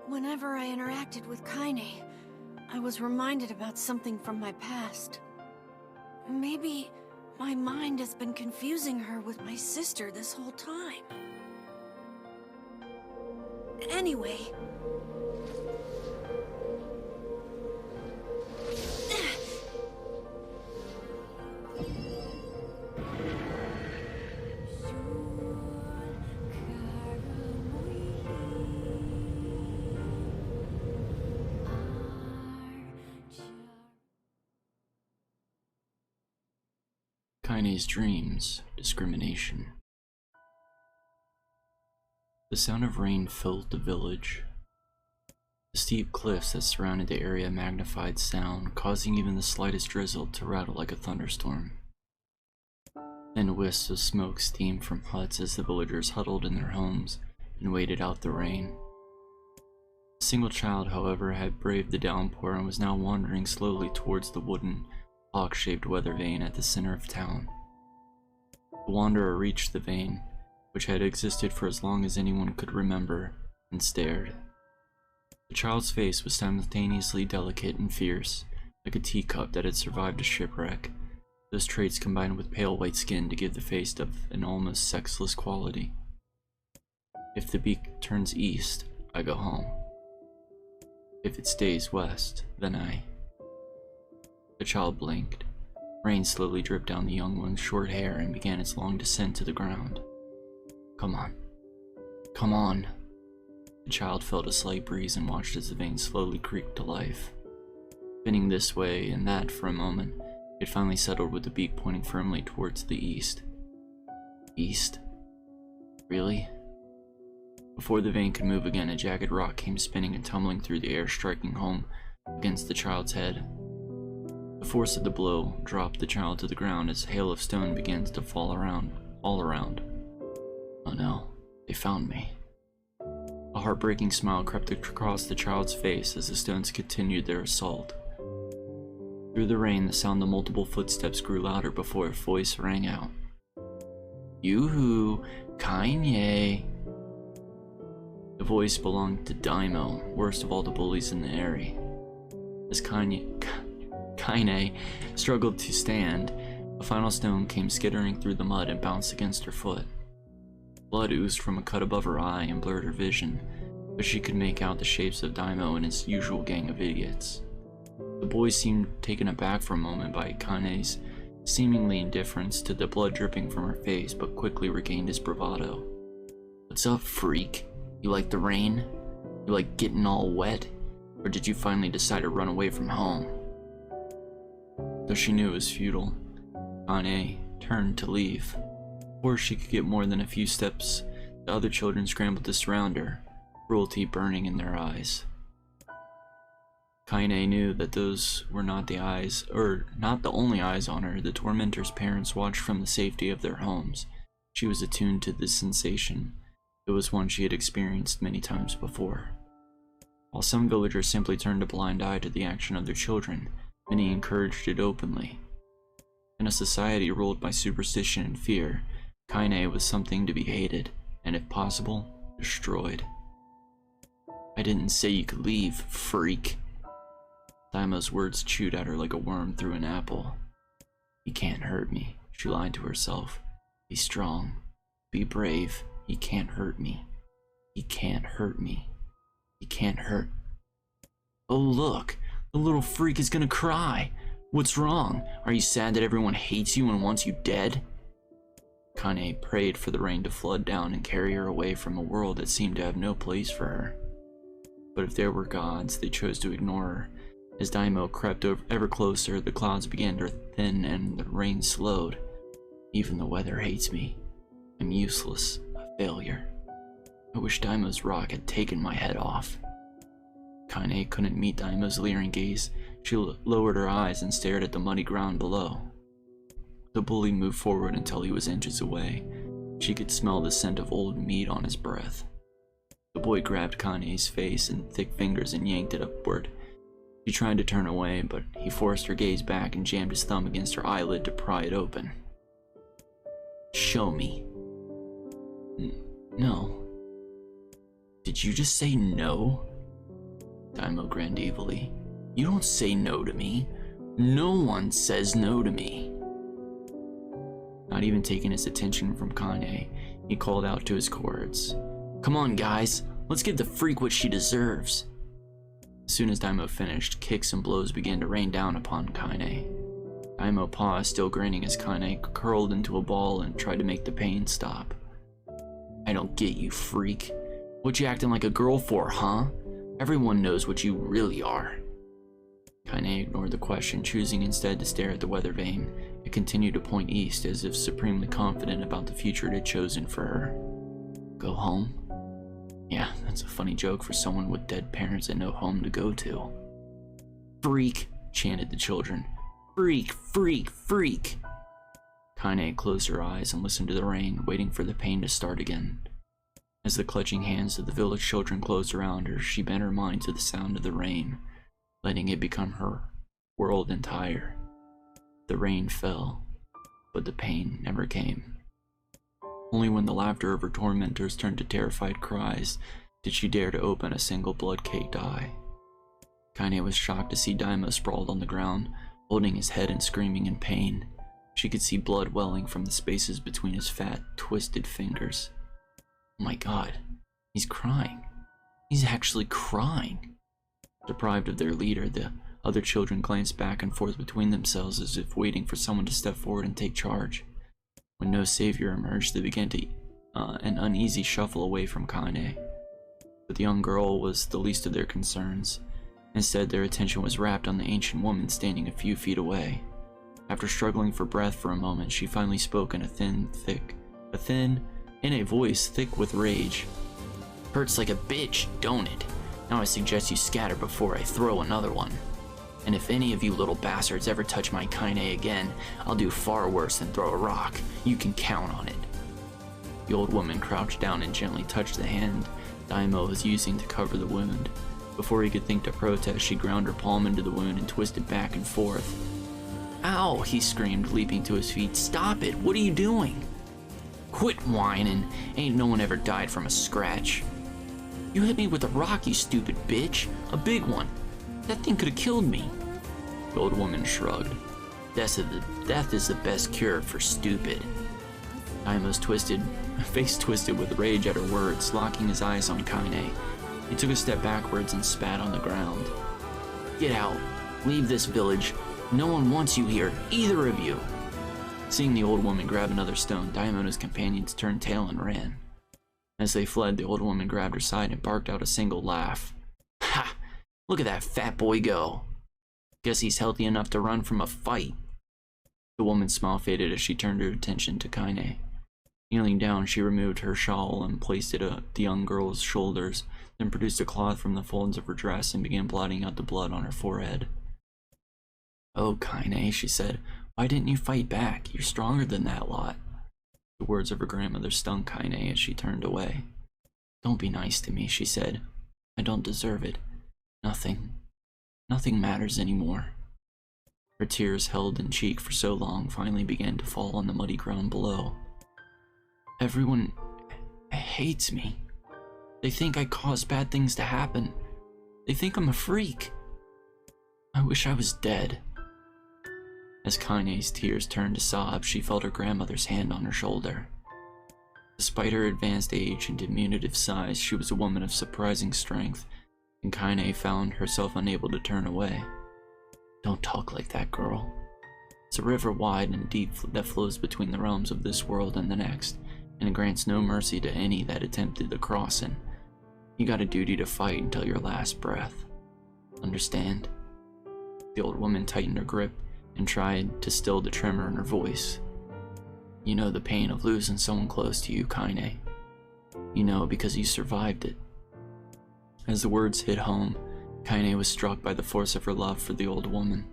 Whenever I interacted with Kaine, I was reminded about something from my past. Maybe my mind has been confusing her with my sister this whole time. Anyway... Kaine's dreams, discrimination. The sound of rain filled the village. The steep cliffs that surrounded the area magnified sound, causing even the slightest drizzle to rattle like a thunderstorm. Then wisps of smoke steamed from huts as the villagers huddled in their homes and waited out the rain. A single child, however, had braved the downpour and was now wandering slowly towards the wooden, hawk-shaped weather vane at the center of town. The wanderer reached the vane, which had existed for as long as anyone could remember, and stared. The child's face was simultaneously delicate and fierce, like a teacup that had survived a shipwreck. Those traits combined with pale white skin to give the face of an almost sexless quality. If the beak turns east, I go home. If it stays west, then I... The child blinked. Rain slowly dripped down the young one's short hair and began its long descent to the ground. Come on. Come on. The child felt a slight breeze and watched as the vein slowly creaked to life. Spinning this way and that for a moment, it finally settled with the beak pointing firmly towards the east. East? Really? Before the vein could move again, a jagged rock came spinning and tumbling through the air, striking home against the child's head. The force of the blow dropped the child to the ground as a hail of stone began to fall all around. Oh no, they found me. A heartbreaking smile crept across the child's face as the stones continued their assault. Through the rain, the sound of multiple footsteps grew louder before a voice rang out. Yoo-hoo, Kaine. The voice belonged to Daimo, worst of all the bullies in the area. As Kaine struggled to stand, a final stone came skittering through the mud and bounced against her foot. Blood oozed from a cut above her eye and blurred her vision, but she could make out the shapes of Daimo and his usual gang of idiots. The boy seemed taken aback for a moment by Kaine's seemingly indifference to the blood dripping from her face, but quickly regained his bravado. What's up, freak? You like the rain? You like getting all wet? Or did you finally decide to run away from home? Though she knew it was futile, Kaine turned to leave. Before she could get more than a few steps, the other children scrambled to surround her, cruelty burning in their eyes. Kaine knew that those were not the only eyes on her. The tormentor's parents watched from the safety of their homes. She was attuned to this sensation. It was one she had experienced many times before. While some villagers simply turned a blind eye to the action of their children, many encouraged it openly. In a society ruled by superstition and fear, Kaine was something to be hated, and if possible, destroyed. I didn't say you could leave, freak. Daimo's words chewed at her like a worm through an apple. He can't hurt me, she lied to herself. Be strong. Be brave. He can't hurt me. He can't hurt me. He can't hurt. Oh look, the little freak is gonna cry. What's wrong? Are you sad that everyone hates you and wants you dead? Kaine prayed for the rain to flood down and carry her away from a world that seemed to have no place for her. But if there were gods, they chose to ignore her. As Daimo crept ever closer, the clouds began to thin and the rain slowed. Even the weather hates me. I'm useless, a failure. I wish Daimo's rock had taken my head off. Kaine couldn't meet Daimo's leering gaze. She lowered her eyes and stared at the muddy ground below. The bully moved forward until he was inches away. She could smell the scent of old meat on his breath. The boy grabbed Kaine's face in thick fingers and yanked it upward. She tried to turn away, but he forced her gaze back and jammed his thumb against her eyelid to pry it open. Show me. No. Did you just say no? Daimo grinned evilly. You don't say no to me. No one says no to me. Not even taking his attention from Kane, he called out to his cohorts. Come on, guys, let's give the freak what she deserves. As soon as Daimo finished, kicks and blows began to rain down upon Kane. Daimo paused, still grinning as Kane curled into a ball and tried to make the pain stop. I don't get you, freak. What you acting like a girl for, huh? Everyone knows what you really are. Kane ignored the question, choosing instead to stare at the weather vane. It continued to point east, as if supremely confident about the future it had chosen for her. Go home? Yeah, that's a funny joke for someone with dead parents and no home to go to. Freak, chanted the children. Freak, freak, freak. Kane closed her eyes and listened to the rain, waiting for the pain to start again. As the clutching hands of the village children closed around her, she bent her mind to the sound of the rain, letting it become her world entire. The rain fell, but the pain never came. Only when the laughter of her tormentors turned to terrified cries did she dare to open a single blood-caked eye. Kane was shocked to see Daimo sprawled on the ground, holding his head and screaming in pain. She could see blood welling from the spaces between his fat, twisted fingers. Oh my god, he's crying. He's actually crying. Deprived of their leader, the other children glanced back and forth between themselves as if waiting for someone to step forward and take charge. When no savior emerged, they began to an uneasy shuffle away from Kane. But the young girl was the least of their concerns. Instead, their attention was wrapped on the ancient woman standing a few feet away. After struggling for breath for a moment, she finally spoke in a voice thick with rage. Hurts like a bitch, don't it? Now I suggest you scatter before I throw another one. And if any of you little bastards ever touch my Kane again, I'll do far worse than throw a rock. You can count on it. The old woman crouched down and gently touched the hand Daimo was using to cover the wound. Before he could think to protest, she ground her palm into the wound and twisted back and forth. Ow, he screamed, leaping to his feet. Stop it, what are you doing? Quit whining, ain't no one ever died from a scratch. You hit me with a rock, you stupid bitch, a big one. That thing could have killed me. The old woman shrugged. Death is the best cure for stupid. Daimo's face twisted with rage at her words, locking his eyes on Kane. He took a step backwards and spat on the ground. Get out. Leave this village. No one wants you here, either of you. Seeing the old woman grab another stone, Daimo and his companions turned tail and ran. As they fled, the old woman grabbed her side and barked out a single laugh. Ha! Look at that fat boy go. Guess he's healthy enough to run from a fight. The woman's smile faded as she turned her attention to Kane. Kneeling down, she removed her shawl and placed it at the young girl's shoulders, then produced a cloth from the folds of her dress and began blotting out the blood on her forehead. Oh, Kane, she said, why didn't you fight back? You're stronger than that lot. The words of her grandmother stung Kane as she turned away. Don't be nice to me, she said. I don't deserve it. Nothing matters anymore. Her tears, held in cheek for so long, finally began to fall on the muddy ground below. Everyone hates me. They think I caused bad things to happen. They think I'm a freak. I wish I was dead. As Kane's tears turned to sobs, she felt her grandmother's hand on her shoulder. Despite her advanced age and diminutive size, she was a woman of surprising strength, and Kane found herself unable to turn away. Don't talk like that, girl. It's a river wide and deep that flows between the realms of this world and the next, and it grants no mercy to any that attempted the crossing. You got a duty to fight until your last breath. Understand? The old woman tightened her grip and tried to still the tremor in her voice. You know the pain of losing someone close to you, Kane. You know because you survived it. As the words hit home, Kane was struck by the force of her love for the old woman.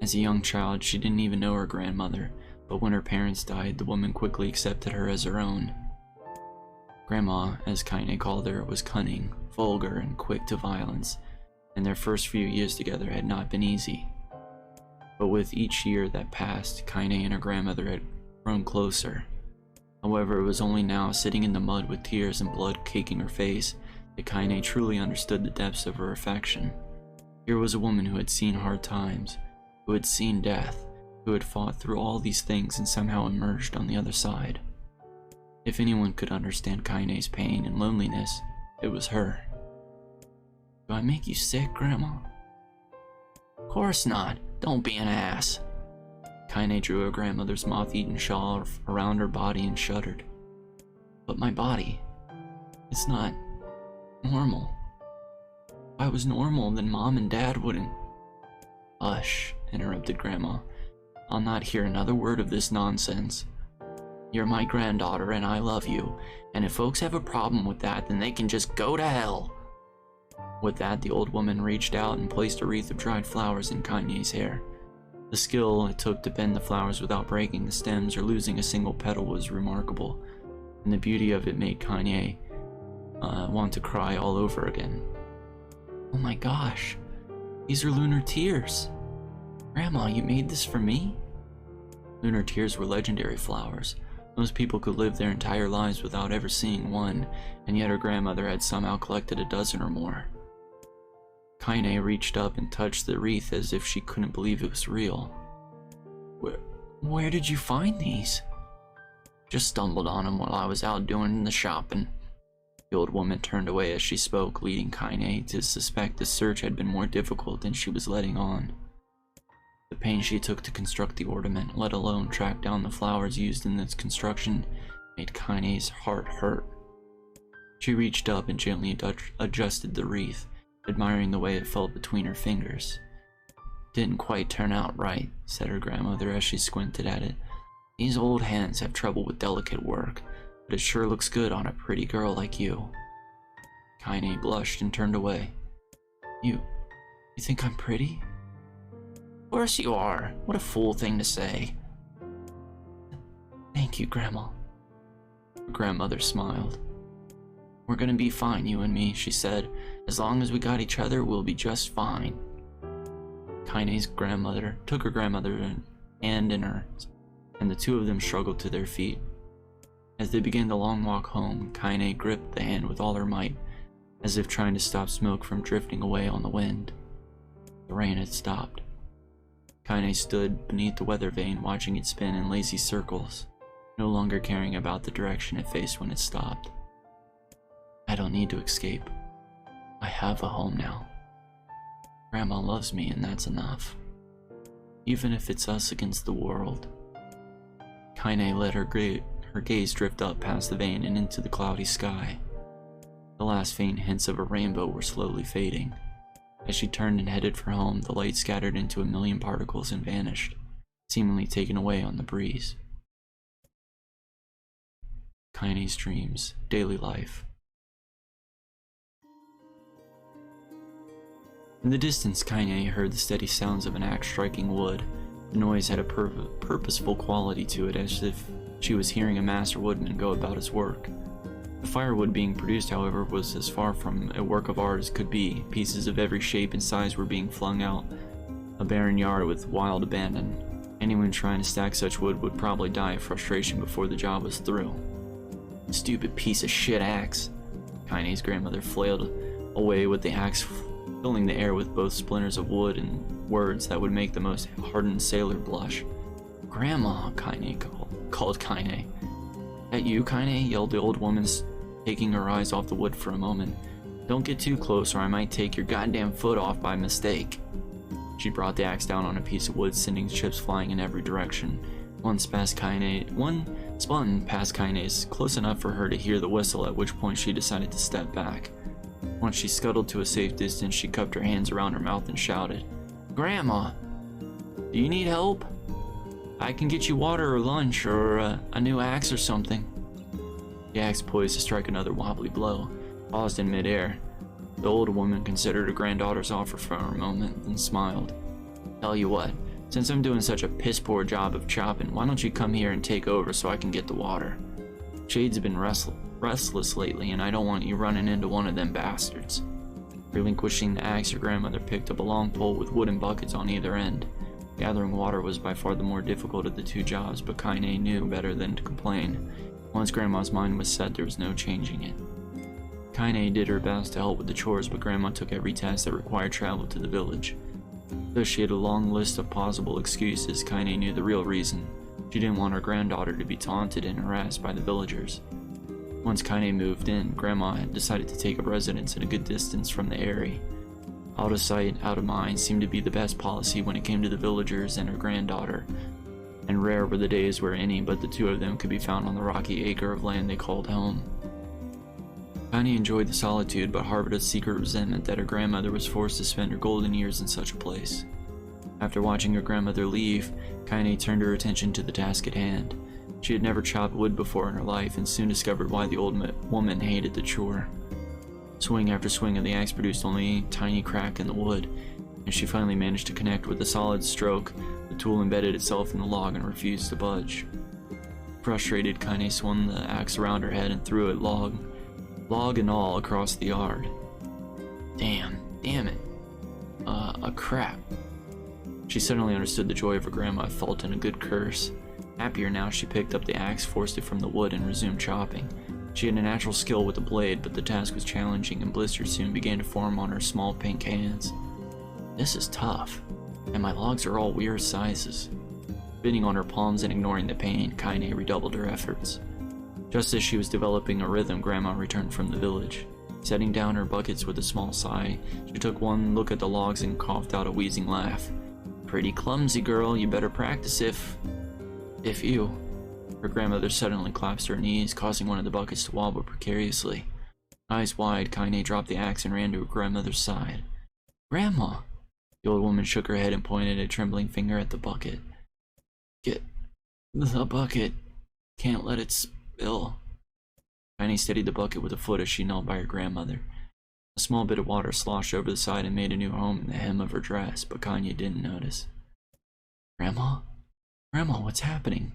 As a young child, she didn't even know her grandmother, but when her parents died, the woman quickly accepted her as her own. Grandma, as Kane called her, was cunning, vulgar, and quick to violence, and their first few years together had not been easy. But with each year that passed, Kane and her grandmother had grown closer. However, it was only now, sitting in the mud with tears and blood caking her face, that Kane truly understood the depths of her affection. Here was a woman who had seen hard times, who had seen death, who had fought through all these things and somehow emerged on the other side. If anyone could understand Kaine's pain and loneliness, it was her. Do I make you sick, Grandma? Of course not. Don't be an ass. Kaine drew her grandmother's moth-eaten shawl around her body and shuddered. But my body, it's not normal. If I was normal, then Mom and Dad wouldn't. Hush, interrupted Grandma. I'll not hear another word of this nonsense. You're my granddaughter and I love you, and if folks have a problem with that, then they can just go to hell. With that, the old woman reached out and placed a wreath of dried flowers in Kaine's hair. The skill it took to bend the flowers without breaking the stems or losing a single petal was remarkable, and the beauty of it made Kaine want to cry all over again. Oh my gosh, these are lunar tears. Grandma, you made this for me? Lunar tears were legendary flowers. Most people could live their entire lives without ever seeing one, and yet her grandmother had somehow collected a dozen or more. Kaine reached up and touched the wreath as if she couldn't believe it was real. Where did you find these? Just stumbled on them while I was out doing the shopping. The old woman turned away as she spoke, leading Kaine to suspect the search had been more difficult than she was letting on. The pain she took to construct the ornament, let alone track down the flowers used in its construction, made Kaine's heart hurt. She reached up and gently adjusted the wreath, admiring the way it felt between her fingers. Didn't quite turn out right, said her grandmother as she squinted at it. These old hands have trouble with delicate work, but it sure looks good on a pretty girl like you. Kaine blushed and turned away. You think I'm pretty? Of course you are. What a fool thing to say. Thank you, Grandma. Her grandmother smiled. We're gonna be fine, you and me, she said. As long as we got each other, we'll be just fine. Kaine's grandmother took her grandmother's hand in hers, and the two of them struggled to their feet. As they began the long walk home, Kaine gripped the hand with all her might, as if trying to stop smoke from drifting away on the wind. The rain had stopped. Kaine stood beneath the weather vane, watching it spin in lazy circles, no longer caring about the direction it faced when it stopped. I don't need to escape. I have a home now. Grandma loves me, and that's enough. Even if it's us against the world. Kaine let her gaze drift up past the vane and into the cloudy sky. The last faint hints of a rainbow were slowly fading. As she turned and headed for home, the light scattered into a million particles and vanished, seemingly taken away on the breeze. Kaine's dreams, daily life. In the distance, Kaine heard the steady sounds of an axe striking wood. The noise had a purposeful quality to it, as if she was hearing a master woodman go about his work. The firewood being produced, however, was as far from a work of art as could be. Pieces of every shape and size were being flung out, a barren yard with wild abandon. Anyone trying to stack such wood would probably die of frustration before the job was through. Stupid piece of shit axe. Kaine's grandmother flailed away with the axe, filling the air with both splinters of wood and words that would make the most hardened sailor blush. Grandma, Kaine called Kaine. At you, Kaine? Yelled the old woman, taking her eyes off the wood for a moment. Don't get too close or I might take your goddamn foot off by mistake. She brought the axe down on a piece of wood, sending chips flying in every direction. One spun past Kaine's, close enough for her to hear the whistle, at which point she decided to step back. Once she scuttled to a safe distance, she cupped her hands around her mouth and shouted, Grandma, do you need help? I can get you water or lunch or a new axe or something. The axe poised to strike another wobbly blow, paused in midair. The old woman considered her granddaughter's offer for a moment, then smiled. Tell you what, since I'm doing such a piss-poor job of chopping, why don't you come here and take over so I can get the water? Shades have been restless lately, and I don't want you running into one of them bastards. Relinquishing the axe, her grandmother picked up a long pole with wooden buckets on either end. Gathering water was by far the more difficult of the two jobs, but Kaine knew better than to complain. Once Grandma's mind was set, there was no changing it. Kaine did her best to help with the chores, but Grandma took every task that required travel to the village. Though she had a long list of possible excuses, Kaine knew the real reason. She didn't want her granddaughter to be taunted and harassed by the villagers. Once Kaine moved in, Grandma had decided to take up residence at a good distance from the area. Out of sight, out of mind seemed to be the best policy when it came to the villagers and her granddaughter, and rare were the days where any but the two of them could be found on the rocky acre of land they called home. Kaine enjoyed the solitude, but harbored a secret resentment that her grandmother was forced to spend her golden years in such a place. After watching her grandmother leave, Kaine turned her attention to the task at hand. She had never chopped wood before in her life, and soon discovered why the old woman hated the chore. Swing after swing of the axe produced only a tiny crack in the wood, and she finally managed to connect with a solid stroke. The tool embedded itself in the log and refused to budge. Frustrated, Kaine swung the axe around her head and threw it log and all across the yard. Damn it. Crap. She suddenly understood the joy of her grandma felt in a good curse. Happier now, she picked up the axe, forced it from the wood, and resumed chopping. She had a natural skill with the blade, but the task was challenging, and blisters soon began to form on her small pink hands. This is tough, and my logs are all weird sizes. Spitting on her palms and ignoring the pain, Kaine redoubled her efforts. Just as she was developing a rhythm, Grandma returned from the village. Setting down her buckets with a small sigh, she took one look at the logs and coughed out a wheezing laugh. Pretty clumsy, girl. You better practice if you... Her grandmother suddenly collapsed to her knees, causing one of the buckets to wobble precariously. Eyes wide, Kaine dropped the axe and ran to her grandmother's side. Grandma! The old woman shook her head and pointed a trembling finger at the bucket. Get the bucket. Can't let it spill. Kaine steadied the bucket with a foot as she knelt by her grandmother. A small bit of water sloshed over the side and made a new home in the hem of her dress, but Kaine didn't notice. Grandma? Grandma, what's happening?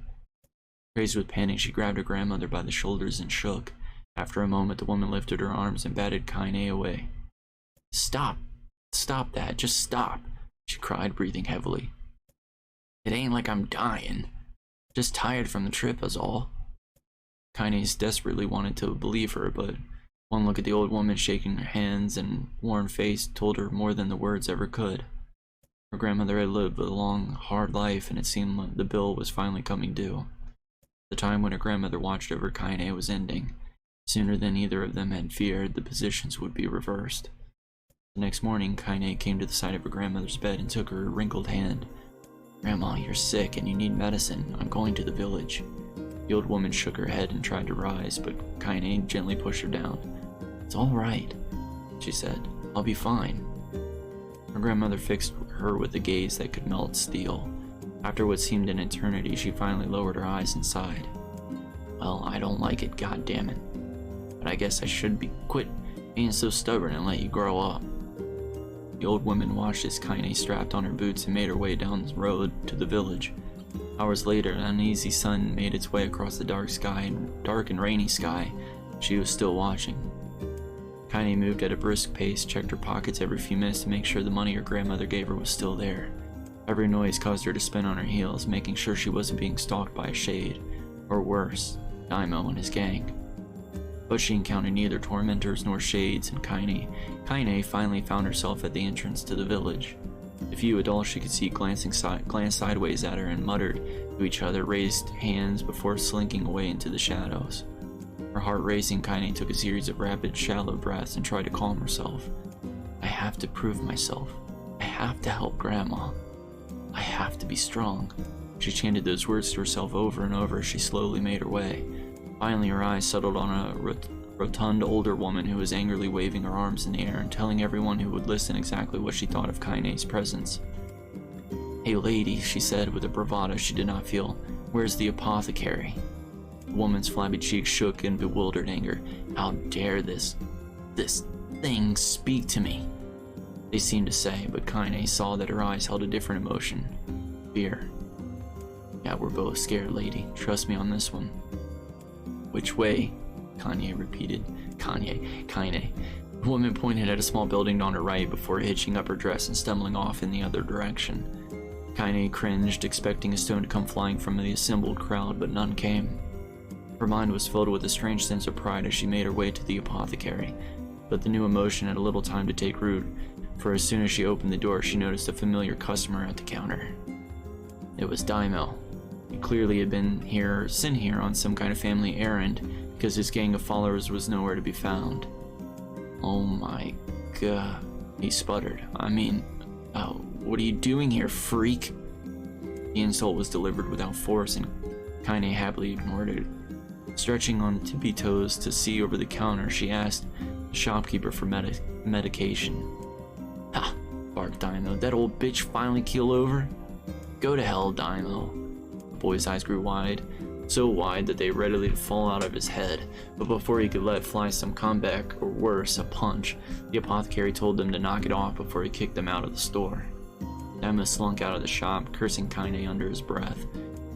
Crazed with panic, she grabbed her grandmother by the shoulders and shook. After a moment, the woman lifted her arms and batted Kaine away. Stop! Stop that! Just stop! She cried, breathing heavily. It ain't like I'm dying. Just tired from the trip, is all. Kaine desperately wanted to believe her, but one look at the old woman shaking her hands and worn face told her more than the words ever could. Her grandmother had lived a long, hard life, and it seemed like the bill was finally coming due. The time when her grandmother watched over Kaine was ending. Sooner than either of them had feared, the positions would be reversed. The next morning, Kaine came to the side of her grandmother's bed and took her wrinkled hand. Grandma, you're sick and you need medicine. I'm going to the village. The old woman shook her head and tried to rise, but Kaine gently pushed her down. It's all right, she said. I'll be fine. Her grandmother fixed her with a gaze that could melt steel. After what seemed an eternity, she finally lowered her eyes and sighed. Well, I don't like it, goddammit. But I guess I should quit being so stubborn and let you grow up. The old woman watched as Kaine strapped on her boots and made her way down the road to the village. Hours later, an uneasy sun made its way across the dark and rainy sky. She was still watching. Kaine moved at a brisk pace, checked her pockets every few minutes to make sure the money her grandmother gave her was still there. Every noise caused her to spin on her heels, making sure she wasn't being stalked by a shade, or worse, Daimo and his gang. But she encountered neither tormentors nor shades, and Kaine finally found herself at the entrance to the village. The few adults she could see glanced sideways at her and muttered to each other, raised hands before slinking away into the shadows. Her heart racing, Kaine took a series of rapid, shallow breaths and tried to calm herself. I have to prove myself. I have to help Grandma. I have to be strong. She chanted those words to herself over and over as she slowly made her way. Finally, her eyes settled on a rotund older woman who was angrily waving her arms in the air and telling everyone who would listen exactly what she thought of Kaine's presence. Hey lady, she said with a bravado she did not feel, where's the apothecary? The woman's flabby cheeks shook in bewildered anger. How dare this thing speak to me? They seemed to say, but Kaine saw that her eyes held a different emotion. Fear. Yeah, we're both scared, lady. Trust me on this one. Which way? Kaine repeated. Kaine. The woman pointed at a small building on her right before hitching up her dress and stumbling off in the other direction. Kaine cringed, expecting a stone to come flying from the assembled crowd, but none came. Her mind was filled with a strange sense of pride as she made her way to the apothecary, but the new emotion had a little time to take root, for as soon as she opened the door, she noticed a familiar customer at the counter. It was Daimyo. He clearly had been sent here on some kind of family errand, because his gang of followers was nowhere to be found. "Oh my god," he sputtered. What are you doing here, freak?" The insult was delivered without force, and Kaine happily ignored it. Stretching on tippy toes to see over the counter, she asked the shopkeeper for medication. "Ha!" barked Daimyo. "That old bitch finally keel over? Go to hell, Daimyo." The boy's eyes grew wide, so wide that they readily fall out of his head, but before he could let fly some comeback, or worse, a punch, the apothecary told them to knock it off before he kicked them out of the store. Daimyo slunk out of the shop, cursing Kaine under his breath.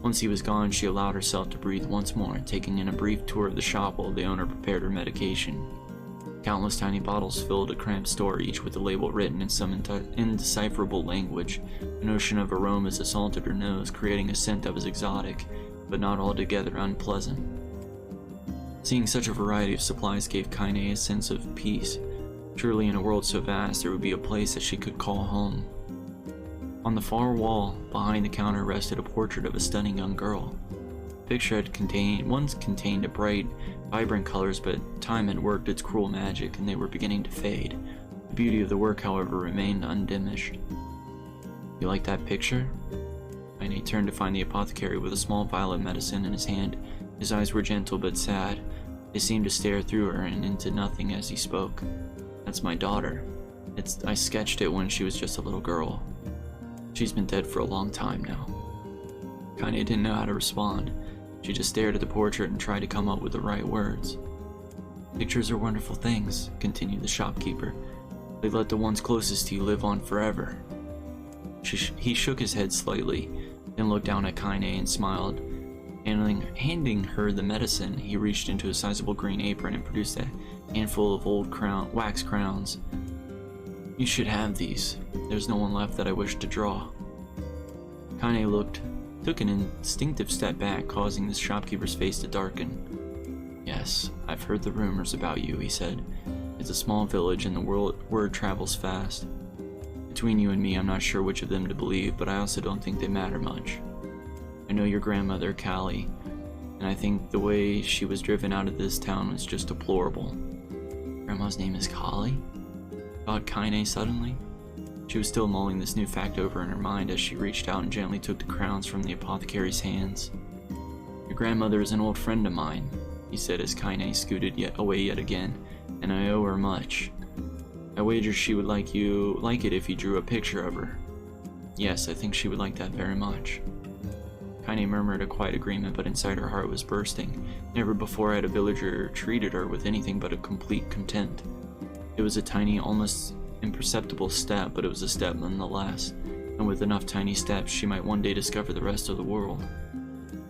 Once he was gone, she allowed herself to breathe once more, taking in a brief tour of the shop while the owner prepared her medication. Countless tiny bottles filled a cramped store, each with a label written in some indecipherable language. An ocean of aromas assaulted her nose, creating a scent that was exotic, but not altogether unpleasant. Seeing such a variety of supplies gave Kaine a sense of peace. Surely in a world so vast, there would be a place that she could call home. On the far wall, behind the counter, rested a portrait of a stunning young girl. The picture had once contained a bright, vibrant colors, but time had worked its cruel magic, and they were beginning to fade. The beauty of the work, however, remained undiminished. "You like that picture?" Kaine turned to find the apothecary with a small vial of medicine in his hand. His eyes were gentle but sad. They seemed to stare through her and into nothing as he spoke. "That's my daughter. I sketched it when she was just a little girl. She's been dead for a long time now." Kaine didn't know how to respond. She just stared at the portrait and tried to come up with the right words. "Pictures are wonderful things," continued the shopkeeper. "They let the ones closest to you live on forever." He shook his head slightly, then looked down at Kaine and smiled. Handing her the medicine, he reached into a sizable green apron and produced a handful of old wax crowns. "You should have these. There's no one left that I wish to draw." Kaine took an instinctive step back, causing the shopkeeper's face to darken. "Yes, I've heard the rumors about you," he said. "It's a small village and the word travels fast. Between you and me, I'm not sure which of them to believe, but I also don't think they matter much. I know your grandmother, Callie, and I think the way she was driven out of this town was just deplorable." "Grandma's name is Callie?" thought Kaine suddenly. She was still mulling this new fact over in her mind as she reached out and gently took the crowns from the apothecary's hands. "Your grandmother is an old friend of mine," he said as Kaine scooted away yet again, "and I owe her much. I wager she would like it if you drew a picture of her." "Yes, I think she would like that very much." Kaine murmured a quiet agreement, but inside her heart was bursting. Never before had a villager treated her with anything but a complete contempt. It was a tiny, almost imperceptible step, but it was a step nonetheless, and with enough tiny steps, she might one day discover the rest of the world.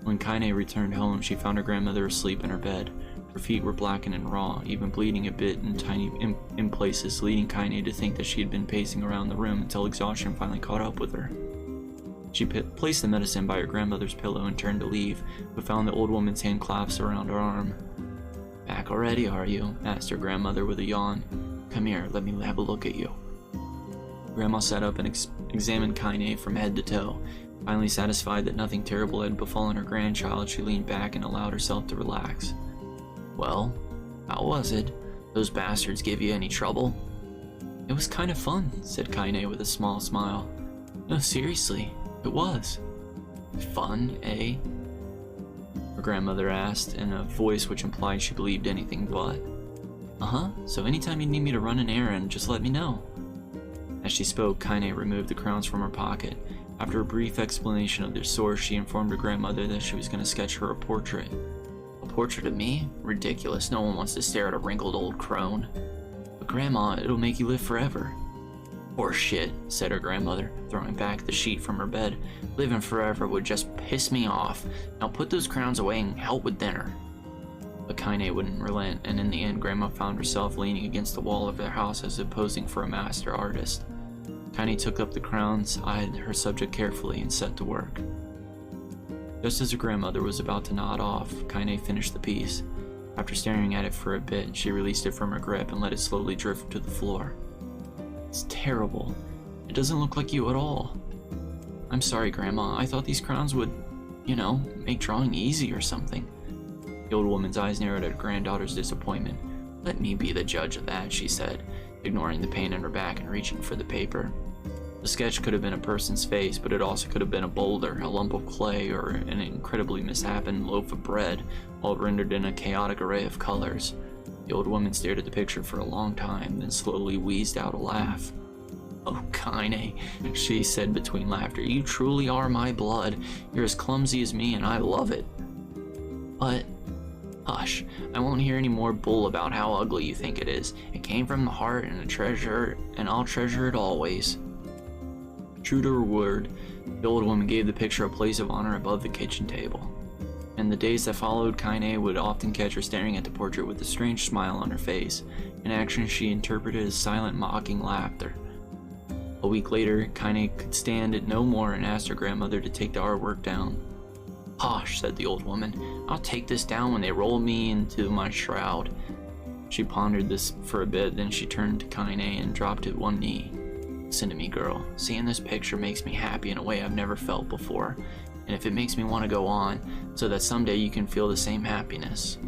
When Kaine returned home, she found her grandmother asleep in her bed. Her feet were blackened and raw, even bleeding a bit in places, leading Kaine to think that she had been pacing around the room until exhaustion finally caught up with her. She placed the medicine by her grandmother's pillow and turned to leave, but found the old woman's hand clasped around her arm. "Back already, are you?" asked her grandmother with a yawn. "Come here, let me have a look at you." Grandma sat up and examined Kaine from head to toe. Finally satisfied that nothing terrible had befallen her grandchild, she leaned back and allowed herself to relax. "Well, how was it? Those bastards give you any trouble?" "It was kind of fun," said Kaine with a small smile. "No, seriously, it was." "Fun, eh?" her grandmother asked, in a voice which implied she believed anything but. "Uh-huh, so anytime you need me to run an errand, just let me know." As she spoke, Kaine removed the crowns from her pocket. After a brief explanation of their source, she informed her grandmother that she was going to sketch her a portrait. "A portrait of me? Ridiculous, no one wants to stare at a wrinkled old crone." "But Grandma, it'll make you live forever." "Horse shit," said her grandmother, throwing back the sheet from her bed. "Living forever would just piss me off. Now put those crowns away and help with dinner." But Kaine wouldn't relent, and in the end, Grandma found herself leaning against the wall of their house as if posing for a master artist. Kaine took up the crowns, eyed her subject carefully, and set to work. Just as her grandmother was about to nod off, Kaine finished the piece. After staring at it for a bit, she released it from her grip and let it slowly drift to the floor. It's terrible. It doesn't look like you at all. I'm sorry, Grandma. I thought these crowns would, make drawing easy or something. The old woman's eyes narrowed at her granddaughter's disappointment. Let me be the judge of that, she said, ignoring the pain in her back and reaching for the paper. The sketch could have been a person's face, but it also could have been a boulder, a lump of clay, or an incredibly misshapen loaf of bread, all rendered in a chaotic array of colors. The old woman stared at the picture for a long time, then slowly wheezed out a laugh. Oh, Kaine, she said between laughter, you truly are my blood. You're as clumsy as me, and I love it. But, hush, I won't hear any more bull about how ugly you think it is. It came from the heart and I'll treasure it always. True to her word, the old woman gave the picture a place of honor above the kitchen table. In the days that followed, Kaine would often catch her staring at the portrait with a strange smile on her face, an action she interpreted as silent, mocking laughter. A week later, Kaine could stand it no more and asked her grandmother to take the artwork down. Hush, said the old woman. I'll take this down when they roll me into my shroud. She pondered this for a bit, then she turned to Kaine and dropped at one knee. Listen to me, girl. Seeing this picture makes me happy in a way I've never felt before, and if it makes me want to go on, so that someday you can feel the same happiness.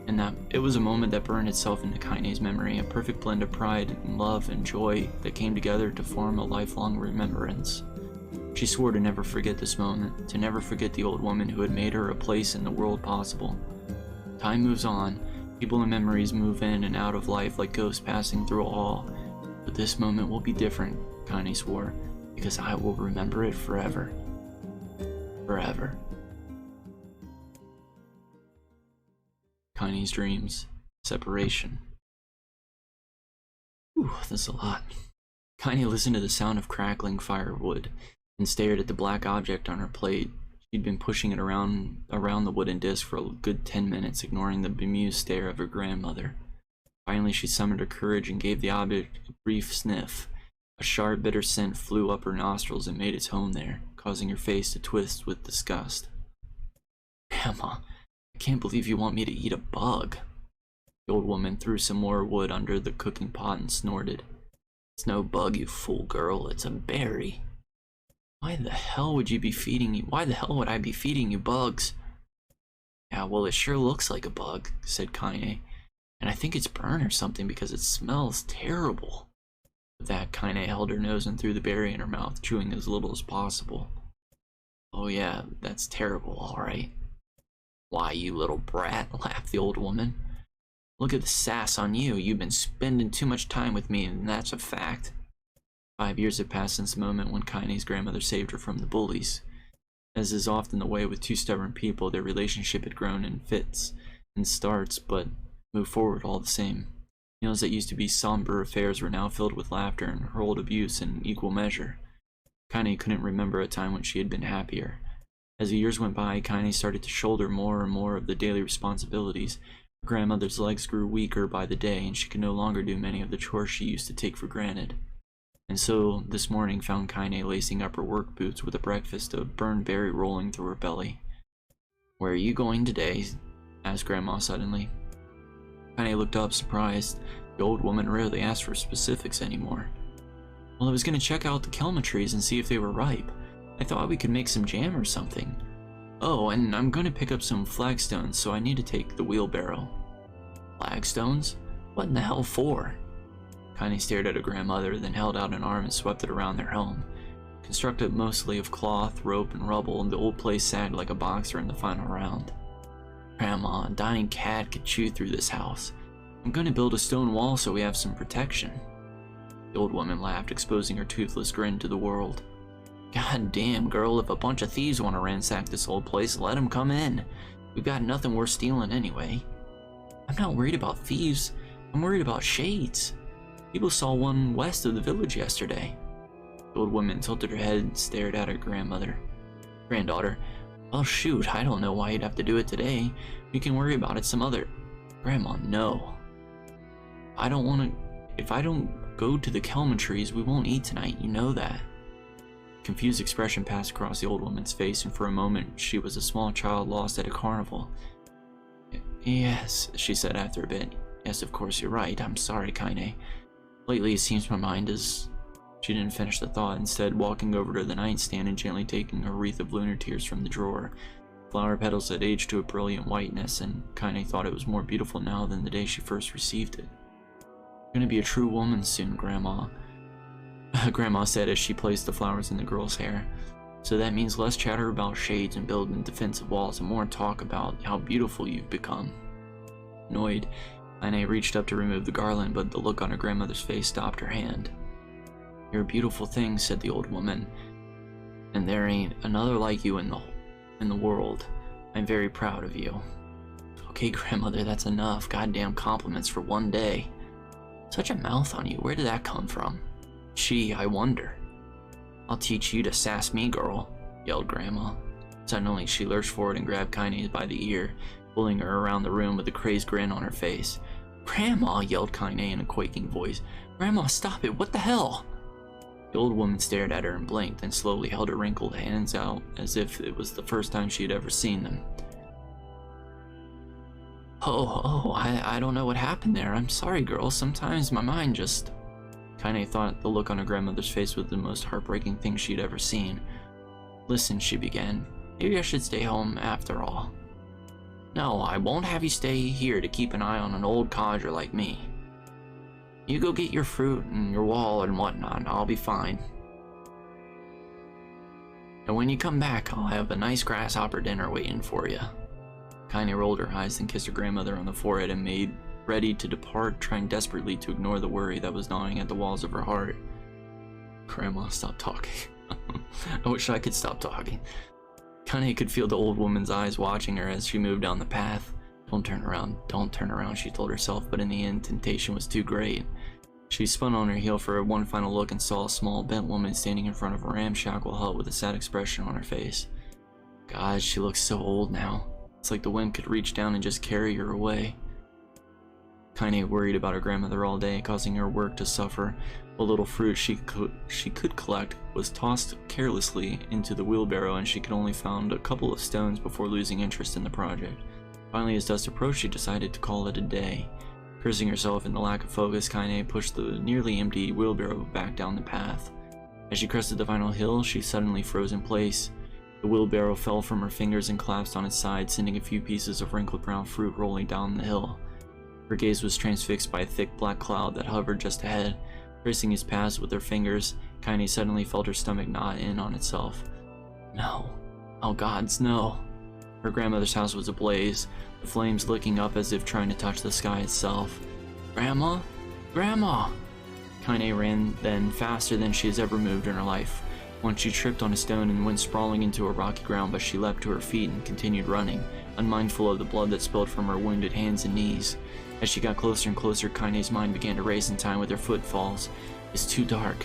And that it was a moment that burned itself into Kaine's memory, a perfect blend of pride and love and joy that came together to form a lifelong remembrance. She swore to never forget this moment, to never forget the old woman who had made her a place in the world possible. Time moves on, people and memories move in and out of life like ghosts passing through a hall. But this moment will be different, Kaine swore, because I will remember it forever. Forever. Kaine's dreams. Separation. Ooh, that's a lot. Kaine listened to the sound of crackling firewood and stared at the black object on her plate. She'd been pushing it around the wooden disc for a good 10 minutes, ignoring the bemused stare of her grandmother. Finally, she summoned her courage and gave the object a brief sniff. A sharp, bitter scent flew up her nostrils and made its home there, causing her face to twist with disgust. Grandma, I can't believe you want me to eat a bug. The old woman threw some more wood under the cooking pot and snorted. It's no bug, you fool girl, it's a berry. Why the hell would I be feeding you bugs? Yeah, well, it sure looks like a bug, said Kaine. And I think it's burnt or something because it smells terrible. With that, Kaine held her nose and threw the berry in her mouth, chewing as little as possible. Oh yeah, that's terrible, alright. Why, you little brat, laughed the old woman. Look at the sass on you. You've been spending too much time with me, and that's a fact. 5 years had passed since the moment when Kaine's grandmother saved her from the bullies. As is often the way with two stubborn people, their relationship had grown in fits and starts, but moved forward all the same. Meals that used to be somber affairs were now filled with laughter and hurled abuse in equal measure. Kaine couldn't remember a time when she had been happier. As the years went by, Kaine started to shoulder more and more of the daily responsibilities. Her grandmother's legs grew weaker by the day, and she could no longer do many of the chores she used to take for granted. And so, this morning found Kaine lacing up her work boots with a breakfast of burned berry rolling through her belly. Where are you going today? Asked Grandma suddenly. Kaine looked up, surprised. The old woman rarely asked for specifics anymore. Well, I was going to check out the kelma trees and see if they were ripe. I thought we could make some jam or something. Oh, and I'm going to pick up some flagstones, so I need to take the wheelbarrow. Flagstones? What in the hell for? Kaine stared at her grandmother, then held out an arm and swept it around their home. Constructed mostly of cloth, rope, and rubble, the old place sagged like a boxer in the final round. Grandma, a dying cat could chew through this house. I'm going to build a stone wall so we have some protection. The old woman laughed, exposing her toothless grin to the world. God damn, girl, if a bunch of thieves want to ransack this old place, let them come in. We've got nothing worth stealing anyway. I'm not worried about thieves. I'm worried about shades. People saw one west of the village yesterday. The old woman tilted her head and stared at her grandmother. Granddaughter, well shoot, I don't know why you'd have to do it today. We can worry about it some other... Grandma, no. If I don't go to the kelma trees, we won't eat tonight, you know that. Confused expression passed across the old woman's face, and for a moment she was a small child lost at a carnival. Yes, she said after a bit. Yes, of course, you're right. I'm sorry, Kaine. Lately it seems my mind is... She didn't finish the thought, instead walking over to the nightstand and gently taking a wreath of lunar tears from the drawer. Flower petals had aged to a brilliant whiteness, and Kaine thought it was more beautiful now than the day she first received it. You're gonna be a true woman soon, Grandma. Grandma said as she placed the flowers in the girl's hair. So that means less chatter about shades and building defensive walls and more talk about how beautiful you've become. Annoyed, Kaine reached up to remove the garland, but the look on her grandmother's face stopped her hand. You're a beautiful thing, said the old woman, and there ain't another like you in the world. I'm very proud of you. Okay, grandmother, that's enough. Goddamn compliments for one day. Such a mouth on you. Where did that come from? Gee, I wonder. I'll teach you to sass me, girl, yelled Grandma. Suddenly, she lurched forward and grabbed Kaine by the ear, pulling her around the room with a crazed grin on her face. Grandma, yelled Kaine in a quaking voice. Grandma, stop it. What the hell? The old woman stared at her and blinked, then slowly held her wrinkled hands out as if it was the first time she had ever seen them. I don't know what happened there. I'm sorry, girl. Sometimes my mind just... Kaine thought the look on her grandmother's face was the most heartbreaking thing she'd ever seen. Listen, she began. Maybe I should stay home after all. No, I won't have you stay here to keep an eye on an old codger like me. You go get your fruit and your wall and whatnot, I'll be fine. And when you come back, I'll have a nice grasshopper dinner waiting for you. Kaine rolled her eyes and kissed her grandmother on the forehead and made ready to depart, trying desperately to ignore the worry that was gnawing at the walls of her heart. Grandma, stop talking. I wish I could stop talking. Kaine could feel the old woman's eyes watching her as she moved down the path. Don't turn around, she told herself, but in the end, temptation was too great. She spun on her heel for one final look and saw a small, bent woman standing in front of a ramshackle hut with a sad expression on her face. God, she looks so old now. It's like the wind could reach down and just carry her away. Kaine worried about her grandmother all day, causing her work to suffer. What little fruit she could collect was tossed carelessly into the wheelbarrow, and she could only found a couple of stones before losing interest in the project. Finally, as dusk approached, she decided to call it a day. Cursing herself in the lack of focus, Kaine pushed the nearly empty wheelbarrow back down the path. As she crested the final hill, she suddenly froze in place. The wheelbarrow fell from her fingers and collapsed on its side, sending a few pieces of wrinkled brown fruit rolling down the hill. Her gaze was transfixed by a thick black cloud that hovered just ahead. Tracing its paths with her fingers, Kaine suddenly felt her stomach knot in on itself. No. Oh gods, no. Her grandmother's house was ablaze, the flames licking up as if trying to touch the sky itself. Grandma? Grandma! Kaine ran then faster than she has ever moved in her life. Once she tripped on a stone and went sprawling into a rocky ground, but she leapt to her feet and continued running, unmindful of the blood that spilled from her wounded hands and knees. As she got closer and closer, Kaine's mind began to race in time with her footfalls. It's too dark,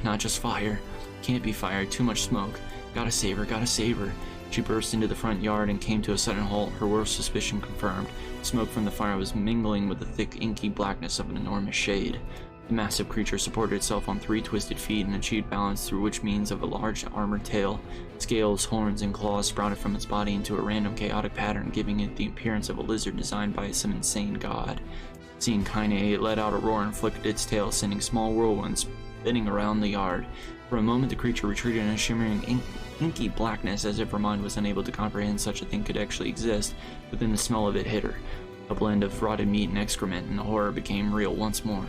not just fire. Can't be fire, too much smoke. Gotta save her. She burst into the front yard and came to a sudden halt, her worst suspicion confirmed. Smoke from the fire was mingling with the thick, inky blackness of an enormous shade. The massive creature supported itself on 3 twisted feet and achieved balance through which means of a large armored tail. Scales, horns, and claws sprouted from its body into a random chaotic pattern, giving it the appearance of a lizard designed by some insane god. Seeing Kaine, it let out a roar and flicked its tail, sending small whirlwinds spinning around the yard. For a moment, the creature retreated in a shimmering, inky blackness, as if her mind was unable to comprehend such a thing could actually exist, but then the smell of it hit her. A blend of rotted meat and excrement, and the horror became real once more.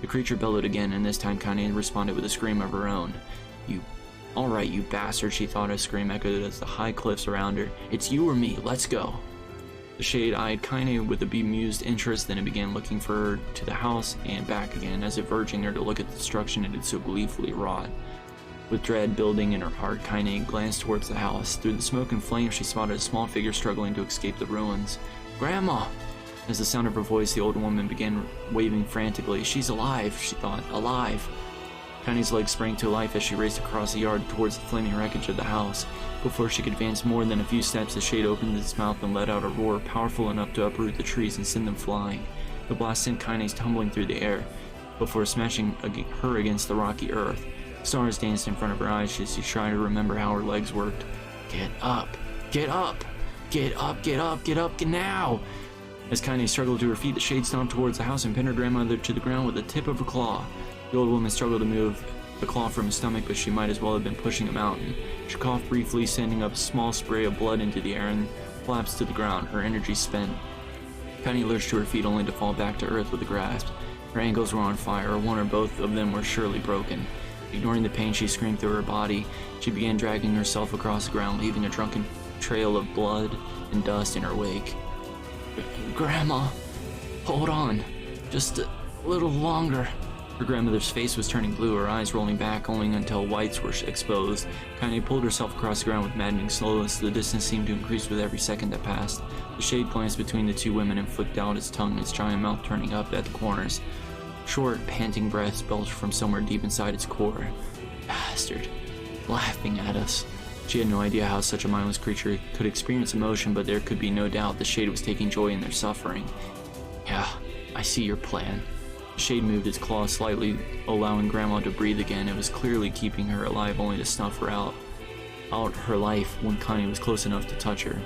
The creature bellowed again, and this time Kaine responded with a scream of her own. Alright, you bastard, she thought. A scream echoed as the high cliffs around her. It's you or me, let's go. The shade eyed Kaine with a bemused interest, then it began looking for her to the house and back again, as if urging her to look at the destruction it had so gleefully wrought. With dread building in her heart, Kaine glanced towards the house. Through the smoke and flames, she spotted a small figure struggling to escape the ruins. Grandma! As the sound of her voice, the old woman began waving frantically. She's alive, she thought. Alive! Kaine's legs sprang to life as she raced across the yard towards the flaming wreckage of the house. Before she could advance more than a few steps, the shade opened its mouth and let out a roar powerful enough to uproot the trees and send them flying. The blast sent Kaine's tumbling through the air, before smashing her against the rocky earth. Stars danced in front of her eyes as she tried to remember how her legs worked. Get up! Get up! Get up! Get up! Get up! Get now! As Kaine struggled to her feet, the shade stomped towards the house and pinned her grandmother to the ground with the tip of her claw. The old woman struggled to move the claw from his stomach, but she might as well have been pushing a mountain. She coughed briefly, sending up a small spray of blood into the air and collapsed to the ground, her energy spent. Kaine lurched to her feet only to fall back to earth with a grasp. Her ankles were on fire, one or both of them were surely broken. Ignoring the pain she screamed through her body, she began dragging herself across the ground, leaving a drunken trail of blood and dust in her wake. Grandma, hold on, just a little longer. Her grandmother's face was turning blue, her eyes rolling back only until whites were exposed. Kaine pulled herself across the ground with maddening slowness. The distance seemed to increase with every second that passed. The shade glanced between the two women and flicked out its tongue, its giant mouth turning up at the corners. Short, panting breaths belched from somewhere deep inside its core. Bastard. Laughing at us. She had no idea how such a mindless creature could experience emotion, but there could be no doubt the shade was taking joy in their suffering. Yeah, I see your plan. The shade moved its claw slightly, allowing Grandma to breathe again. It was clearly keeping her alive only to snuff her out her life when Kaine was close enough to touch her.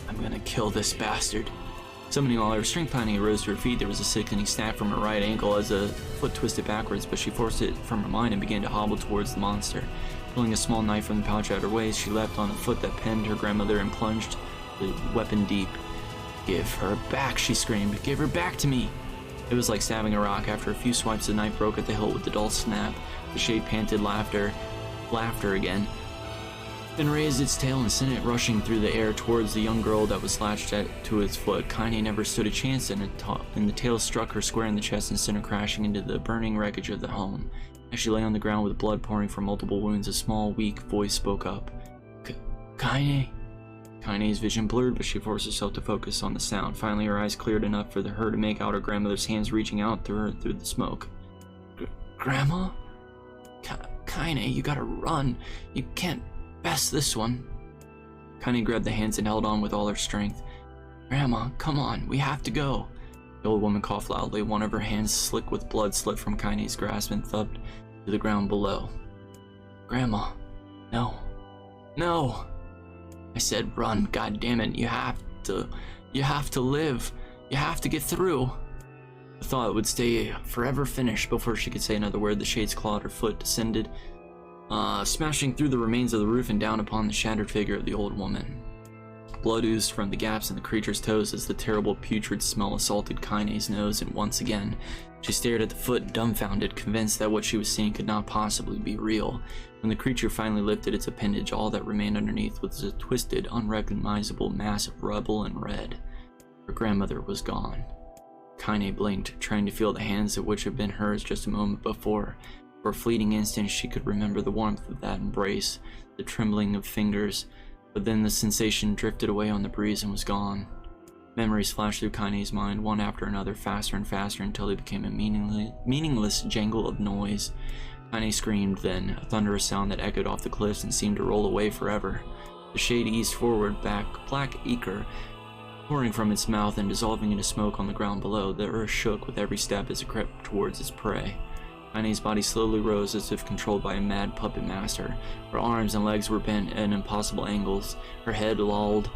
I'm gonna kill this bastard. Summoning all her strength, Kaine rose to her feet. There was a sickening snap from her right ankle as a foot twisted backwards, but she forced it from her mind and began to hobble towards the monster. Pulling a small knife from the pouch at her waist, she leapt on the foot that pinned her grandmother and plunged the weapon deep. Give her back, she screamed. Give her back to me! It was like stabbing a rock. After a few swipes, the knife broke at the hilt with a dull snap. The shade panted laughter again, then raised its tail and sent it rushing through the air towards the young girl that was latched to its foot. Kaine never stood a chance, and the tail struck her square in the chest and sent her crashing into the burning wreckage of the home. As she lay on the ground with blood pouring from multiple wounds, a small, weak voice spoke up. Kaine? Kaine's vision blurred, but she forced herself to focus on the sound. Finally, her eyes cleared enough for her to make out her grandmother's hands reaching out through her through the smoke. Grandma? Kaine, you gotta run. You can't pass this one. Kaine grabbed the hands and held on with all her strength. Grandma, come on, we have to go. The old woman coughed loudly. One of her hands, slick with blood, slipped from Kaine's grasp and thumped to the ground below. Grandma, no. No! I said run, goddammit, you have to live. You have to get through. The thought would stay forever finished before she could say another word. The shade's claw at her foot descended, smashing through the remains of the roof and down upon the shattered figure of the old woman. Blood oozed from the gaps in the creature's toes as the terrible putrid smell assaulted Kaine's nose, and once again, she stared at the foot, dumbfounded, convinced that what she was seeing could not possibly be real. When the creature finally lifted its appendage, all that remained underneath was a twisted, unrecognizable mass of rubble and red. Her grandmother was gone. Kaine blinked, trying to feel the hands that which had been hers just a moment before. For a fleeting instant, she could remember the warmth of that embrace, the trembling of fingers, but then the sensation drifted away on the breeze and was gone. Memories flashed through Kaine's mind, one after another, faster and faster, until they became a meaningless jangle of noise. Kaine screamed, then, a thunderous sound that echoed off the cliffs and seemed to roll away forever. The shade eased forward, black ichor pouring from its mouth and dissolving into smoke on the ground below. The earth shook with every step as it crept towards its prey. Kaine's body slowly rose as if controlled by a mad puppet master. Her arms and legs were bent at impossible angles. Her head lolled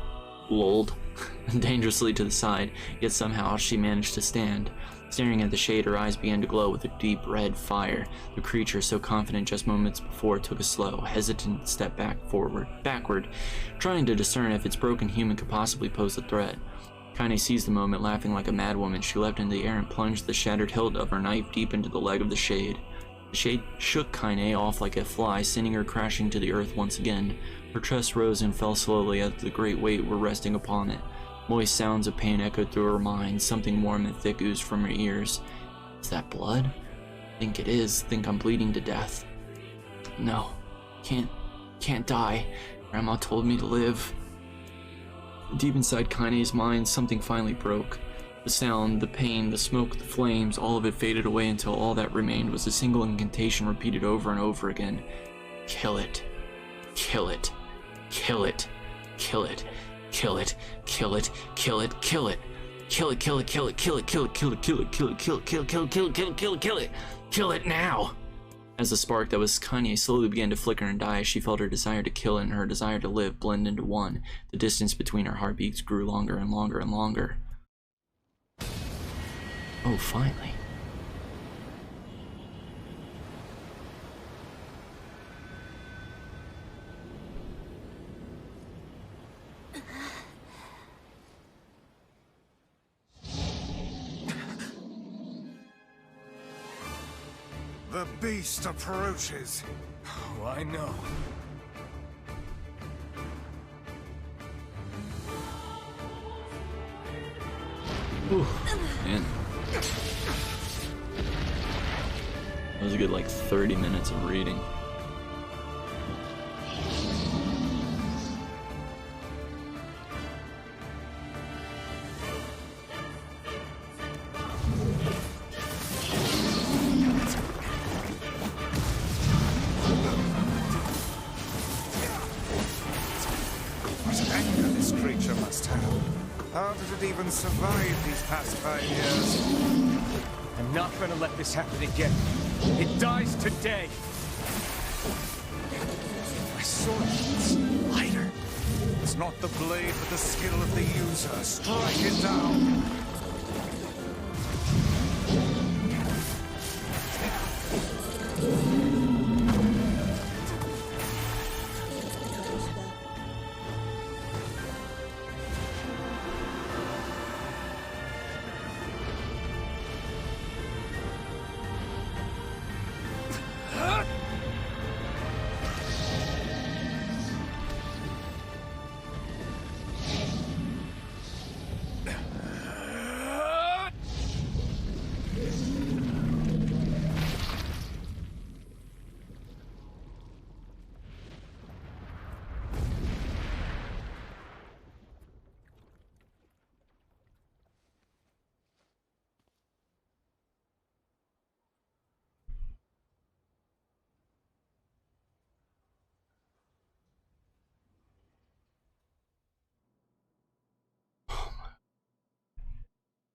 dangerously to the side, yet somehow she managed to stand. Staring at the shade, her eyes began to glow with a deep red fire. The creature, so confident just moments before, took a slow, hesitant step backward, trying to discern if its broken human could possibly pose a threat. Kaine seized the moment, laughing like a madwoman. She leapt into the air and plunged the shattered hilt of her knife deep into the leg of the shade. The shade shook Kaine off like a fly, sending her crashing to the earth once again. Her chest rose and fell slowly as the great weight were resting upon it. Moist sounds of pain echoed through her mind. Something warm and thick oozed from her ears. Is that blood? Think it is. Think I'm bleeding to death. No. Can't die. Grandma told me to live. Deep inside Kaine's mind, something finally broke. The sound, the pain, the smoke, the flames, all of it faded away until all that remained was a single incantation repeated over and over again. Kill it. Kill it. Kill it. Kill it. Kill it, kill it, kill it, kill it. Kill it, kill it, kill it, kill it, kill it, kill it, kill it, kill it, kill it, kill it, kill it, kill it, kill it, kill it, kill it now. As the spark that was Kanye slowly began to flicker and die, she felt her desire to kill and her desire to live blend into one. The distance between her heartbeats grew longer and longer and longer. Oh, finally. The beast approaches. Oh, I know. Ooh, man. That was a good, like, 30 minutes of reading. What anger this creature must have. How did it even survive these past 5 years? I'm not gonna let this happen again. It dies today. My sword is lighter. It's not the blade, but the skill of the user. Strike it down.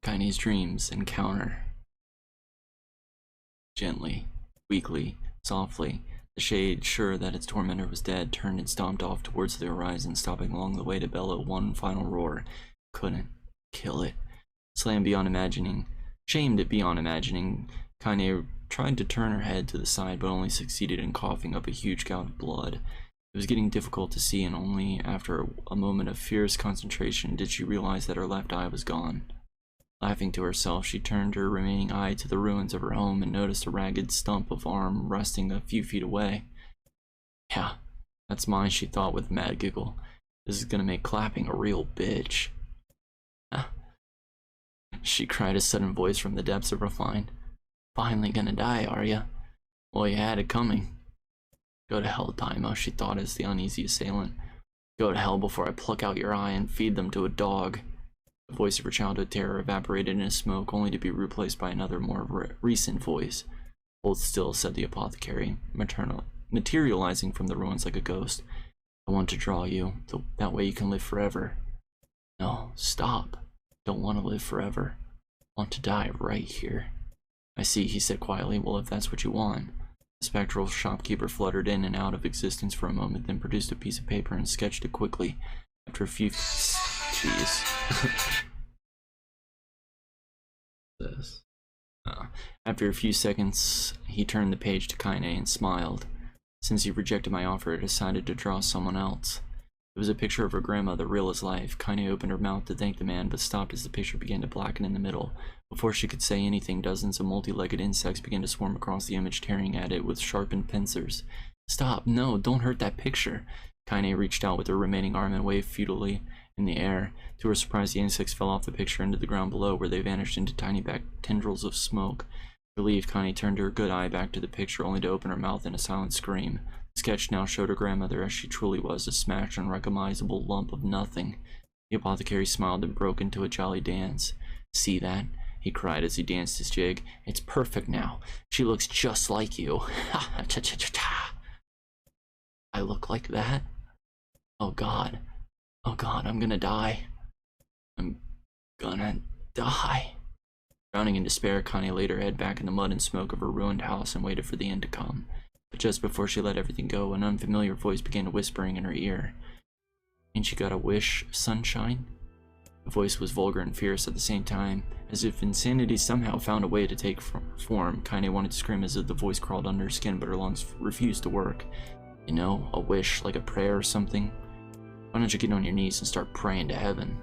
Kaine's dreams encounter. Gently, weakly, softly, the shade, sure that its tormentor was dead, turned and stomped off towards the horizon, stopping along the way to bellow one final roar. Couldn't kill it. Slammed beyond imagining, shamed beyond imagining, Kaine tried to turn her head to the side, but only succeeded in coughing up a huge gout of blood. It was getting difficult to see, and only after a moment of fierce concentration did she realize that her left eye was gone. Laughing to herself, she turned her remaining eye to the ruins of her home and noticed a ragged stump of arm resting a few feet away. Yeah, that's mine, she thought with a mad giggle. This is gonna make clapping a real bitch. She cried, a sudden voice from the depths of her mind. Finally gonna die, are ya? Well, you had it coming. Go to hell, Daimo, she thought as the uneasy assailant. Go to hell before I pluck out your eye and feed them to a dog. The voice of her childhood terror evaporated in smoke, only to be replaced by another, more recent voice. Hold still, said the apothecary, materializing from the ruins like a ghost. I want to draw you, that way you can live forever. No, stop. Don't want to live forever. I want to die right here. I see, he said quietly. Well, if that's what you want. The spectral shopkeeper fluttered in and out of existence for a moment, then produced a piece of paper and sketched it quickly. After a few... Jeez. This. After a few seconds, he turned the page to Kaine and smiled. Since he rejected my offer, I decided to draw someone else. It was a picture of her grandmother, real as life. Kaine opened her mouth to thank the man, but stopped as the picture began to blacken in the middle. Before she could say anything, dozens of multi-legged insects began to swarm across the image, tearing at it with sharpened pincers. Stop! No, don't hurt that picture! Kaine reached out with her remaining arm and waved futilely in the air. To her surprise, the insects fell off the picture into the ground below, where they vanished into tiny back tendrils of smoke. Relieved, Kaine turned her good eye back to the picture, only to open her mouth in a silent scream. The sketch now showed her grandmother as she truly was, a smashed, unrecognizable lump of nothing. The apothecary smiled and broke into a jolly dance. See that? He cried as he danced his jig. It's perfect now. She looks just like you. Ha ha cha cha cha cha. I look like that? Oh God. Oh God, I'm gonna die. I'm gonna die. Drowning in despair, Connie laid her head back in the mud and smoke of her ruined house and waited for the end to come. But just before she let everything go, an unfamiliar voice began whispering in her ear. Ain't you got a wish, sunshine? The voice was vulgar and fierce at the same time. As if insanity somehow found a way to take form, Kaine wanted to scream as if the voice crawled under her skin, but her lungs refused to work. You know, a wish, like a prayer or something? Why don't you get on your knees and start praying to heaven?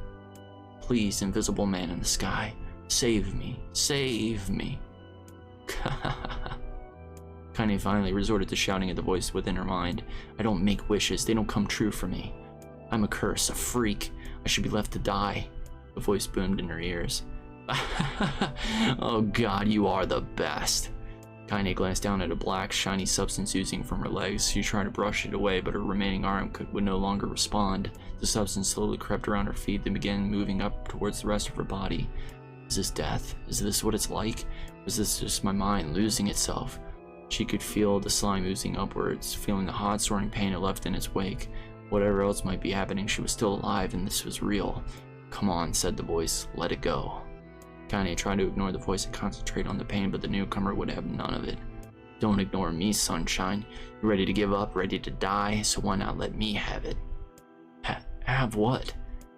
Please, invisible man in the sky, save me, save me. Kaine finally resorted to shouting at the voice within her mind. I don't make wishes, they don't come true for me. I'm a curse, a freak. I should be left to die. The voice boomed in her ears. Oh god, you are the best. Kaine glanced down at a black, shiny substance oozing from her legs. She tried to brush it away, but her remaining arm would no longer respond. The substance slowly crept around her feet, then began moving up towards the rest of her body. Is this death? Is this what it's like? Or is this just my mind losing itself? She could feel the slime oozing upwards, feeling the hot, soaring pain it left in its wake. Whatever else might be happening, she was still alive, and this was real. Come on, said the voice. Let it go. Kaine tried to ignore the voice and concentrate on the pain, but the newcomer would have none of it. Don't ignore me, sunshine. You're ready to give up, ready to die, so why not let me have it? Have what?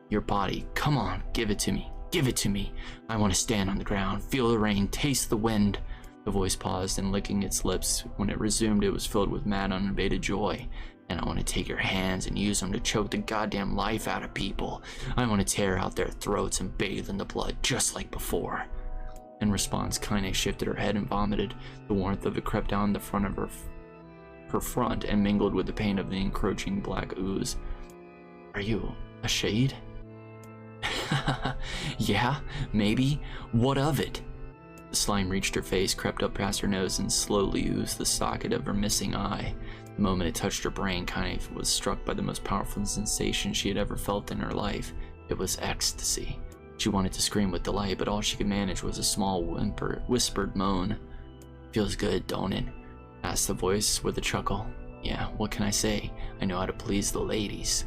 Your body. Come on, give it to me. Give it to me. I want to stand on the ground, feel the rain, taste the wind. The voice paused, and licking its lips, when it resumed, it was filled with mad, unabated joy. And I want to take your hands and use them to choke the goddamn life out of people. I want to tear out their throats and bathe in the blood just like before. In response, Kaine shifted her head and vomited. The warmth of it crept down the front of her front and mingled with the pain of the encroaching black ooze. Are you a shade? Yeah, maybe. What of it? The slime reached her face, crept up past her nose, and slowly oozed the socket of her missing eye. The moment it touched her brain, Kaine was struck by the most powerful sensation she had ever felt in her life. It was ecstasy. She wanted to scream with delight, but all she could manage was a small whispered moan. Feels good, don't it? Asked the voice with a chuckle. Yeah, what can I say? I know how to please the ladies.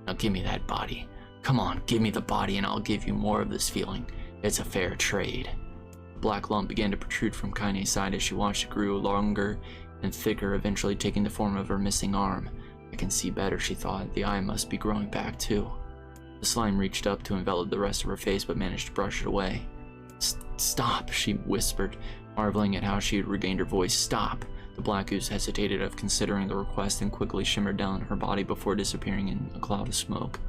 Now give me that body. Come on, give me the body and I'll give you more of this feeling. It's a fair trade. The black lump began to protrude from Kaine's side as she watched it grow longer and thicker, eventually taking the form of her missing arm. I can see better, she thought. The eye must be growing back too. The slime reached up to envelop the rest of her face, but managed to brush it away. Stop, she whispered, marveling at how she had regained her voice. Stop. The black ooze hesitated of considering the request and quickly shimmered down her body before disappearing in a cloud of smoke.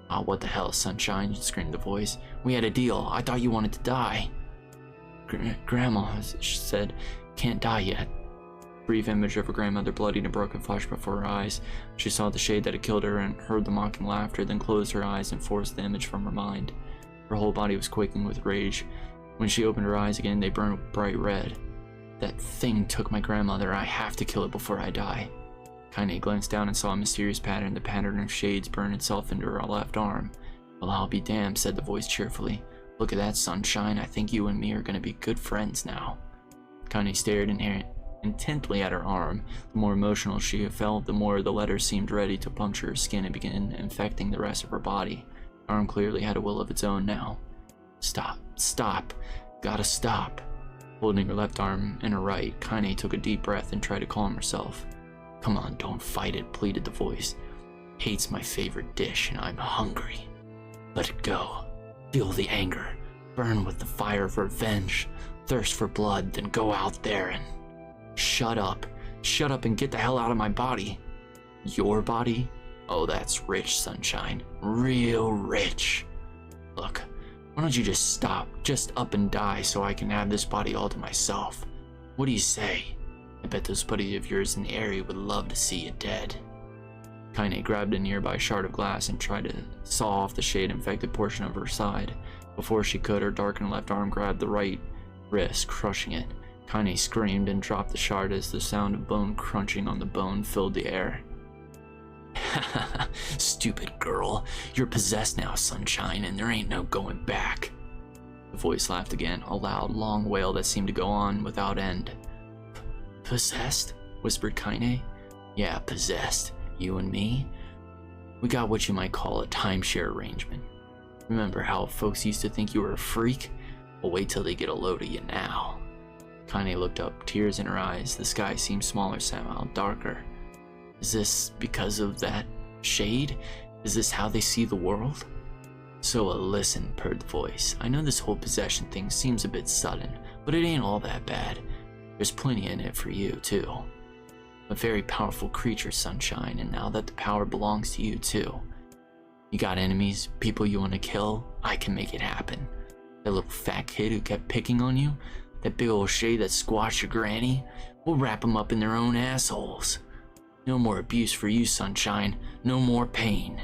Ah, what the hell, sunshine, screamed the voice. We had a deal. I thought you wanted to die. Grandma, she said, can't die yet. Brief image of her grandmother bloodied and broken flesh before her eyes. She saw the shade that had killed her and heard the mocking laughter, then closed her eyes and forced the image from her mind. Her whole body was quaking with rage. When she opened her eyes again, they burned bright red. That thing took my grandmother. I have to kill it before I die. Kaine glanced down and saw a mysterious pattern. The pattern of shades burned itself into her left arm. Well, I'll be damned, said the voice cheerfully. Look at that, sunshine. I think you and me are going to be good friends now. Kaine stared intently at her arm. The more emotional she felt, the more the letters seemed ready to puncture her skin and begin infecting the rest of her body. Her arm clearly had a will of its own now. Stop. Stop. Gotta stop. Holding her left arm in her right, Kaine took a deep breath and tried to calm herself. Come on, don't fight it, pleaded the voice. Hate's my favorite dish and I'm hungry. Let it go. Feel the anger. Burn with the fire of revenge. Thirst for blood, then go out there and... Shut up. Shut up and get the hell out of my body. Your body? Oh, that's rich, sunshine. Real rich. Look, why don't you just stop? Just up and die so I can have this body all to myself. What do you say? I bet those buddies of yours in the area would love to see you dead. Kaine grabbed a nearby shard of glass and tried to saw off the shade-infected portion of her side. Before she could, her darkened left arm grabbed the right wrist, crushing it. Kaine screamed and dropped the shard as the sound of bone crunching on the bone filled the air. Stupid girl. You're possessed now, sunshine, and there ain't no going back. The voice laughed again, a loud, long wail that seemed to go on without end. Possessed? Whispered Kaine. Yeah, possessed. You and me? We got what you might call a timeshare arrangement. Remember how folks used to think you were a freak? Well, wait till they get a load of you now. Kaine looked up, tears in her eyes. The sky seemed smaller somehow, darker. Is this because of that shade? Is this how they see the world? So listen, purred the voice. I know this whole possession thing seems a bit sudden, but it ain't all that bad. There's plenty in it for you, too. A very powerful creature, Sunshine, and now that the power belongs to you, too. You got enemies, people you want to kill? I can make it happen. That little fat kid who kept picking on you? That big old shade that squashed your granny? We'll wrap them up in their own assholes. No more abuse for you, Sunshine. No more pain.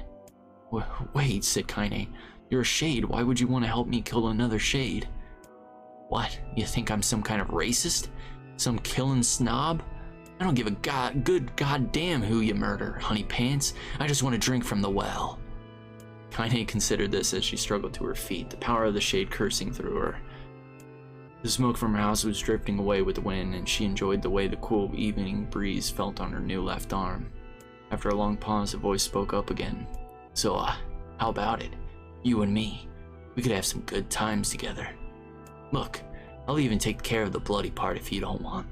Wait, said Kaine. You're a shade. Why would you want to help me kill another shade? What? You think I'm some kind of racist? Some killing snob? I don't give a good goddamn who you murder, honey pants. I just want to drink from the well. Kaine considered this as she struggled to her feet, the power of the shade coursing through her. The smoke from her house was drifting away with the wind, and she enjoyed the way the cool evening breeze felt on her new left arm. After a long pause, a voice spoke up again. So, how about it? You and me. We could have some good times together. Look, I'll even take care of the bloody part if you don't want.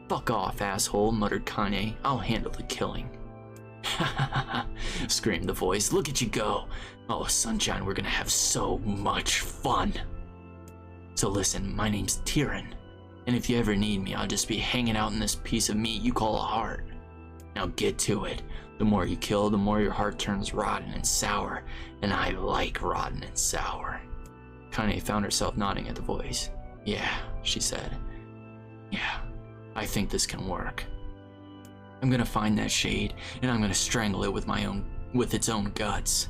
Fuck off, asshole, muttered Kaine. I'll handle the killing. Ha ha ha, screamed the voice. Look at you go. Oh, Sunshine, we're gonna have so much fun. So listen, my name's Tyrion, and if you ever need me, I'll just be hanging out in this piece of meat you call a heart. Now get to it. The more you kill, the more your heart turns rotten and sour, and I like rotten and sour. Kaine found herself nodding at the voice. Yeah, she said. Yeah, I think this can work. I'm gonna find that shade, and I'm gonna strangle it with its own guts.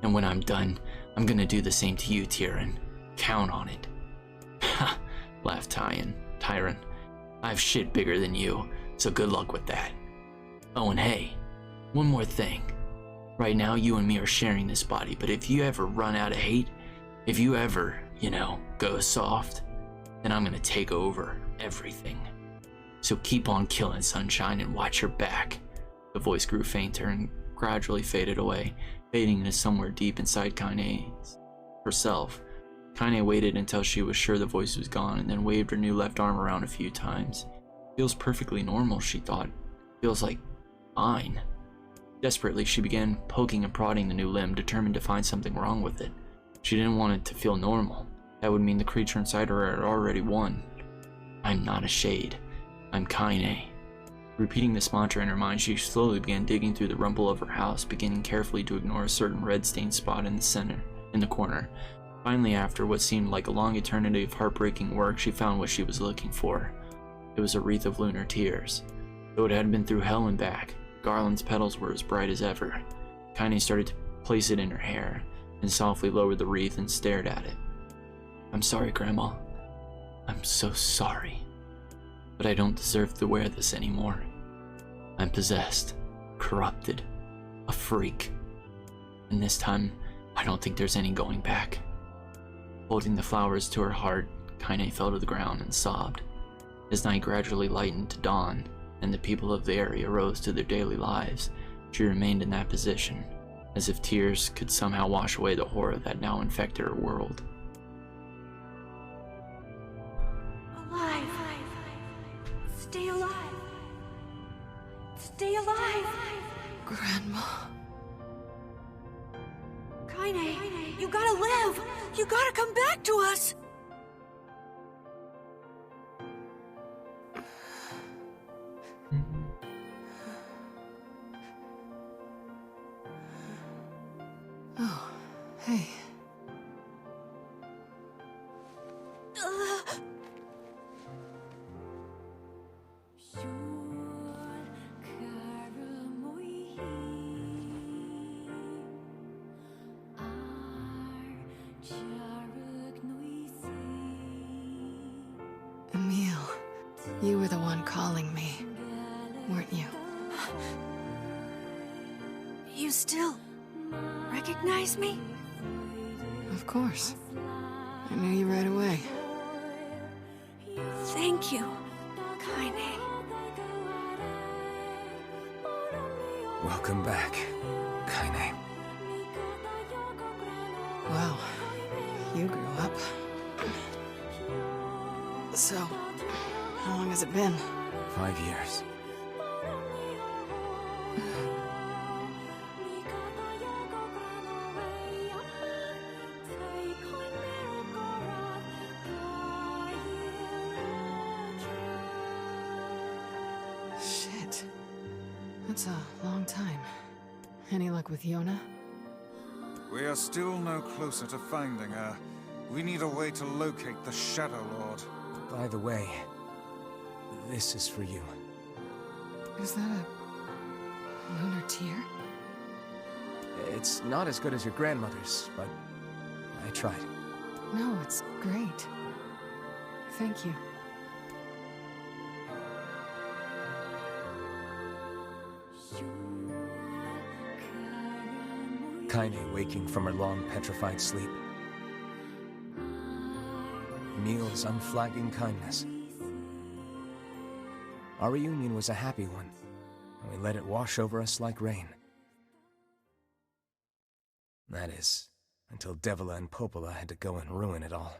And when I'm done, I'm gonna do the same to you, Tyrion. Count on it. Ha! Laughed Tyrion. I've shit bigger than you, so good luck with that. Oh, and hey, one more thing. Right now, you and me are sharing this body, but if you ever run out of hate, if you ever, go soft, then I'm gonna take over everything. So keep on killing, Sunshine, and watch your back. The voice grew fainter and gradually faded away, fading into somewhere deep inside Kaine herself. Kaine waited until she was sure the voice was gone, and then waved her new left arm around a few times. Feels perfectly normal, she thought. Feels like fine. Desperately, she began poking and prodding the new limb, determined to find something wrong with it. She didn't want it to feel normal. That would mean the creature inside her had already won. I'm not a shade. I'm Kaine. Repeating this mantra in her mind, she slowly began digging through the rumble of her house, beginning carefully to ignore a certain red-stained spot in the corner. Finally, after what seemed like a long eternity of heartbreaking work, she found what she was looking for. It was a wreath of lunar tears. Though it had been through hell and back, Garland's petals were as bright as ever. Kaine started to place it in her hair, and softly lowered the wreath and stared at it. I'm sorry, Grandma. I'm so sorry. But I don't deserve to wear this anymore. I'm possessed, corrupted, a freak. And this time, I don't think there's any going back. Holding the flowers to her heart, Kaine fell to the ground and sobbed. As night gradually lightened to dawn, and the people of the area rose to their daily lives, she remained in that position, as if tears could somehow wash away the horror that now infected her world. Alive! Stay alive! Stay alive! Grandma. Kaine, you gotta live! You gotta come back to us! Oh, hey. Emil, you were the one calling me, weren't you? You still recognize me? Of course. I knew you right away. Thank you, Kaine. Welcome back, Kaine. Wow, you grew up. So, how long has it been? 5 years. Shit. That's a long time. Any luck with Yona? We are still no closer to finding her. We need a way to locate the Shadow Lord. By the way, this is for you. Is that a lunar tear? It's not as good as your grandmother's, but I tried. No, it's great. Thank you. Kaine waking from her long, petrified sleep. Emil's unflagging kindness. Our reunion was a happy one, and we let it wash over us like rain. That is, until Devila and Popola had to go and ruin it all.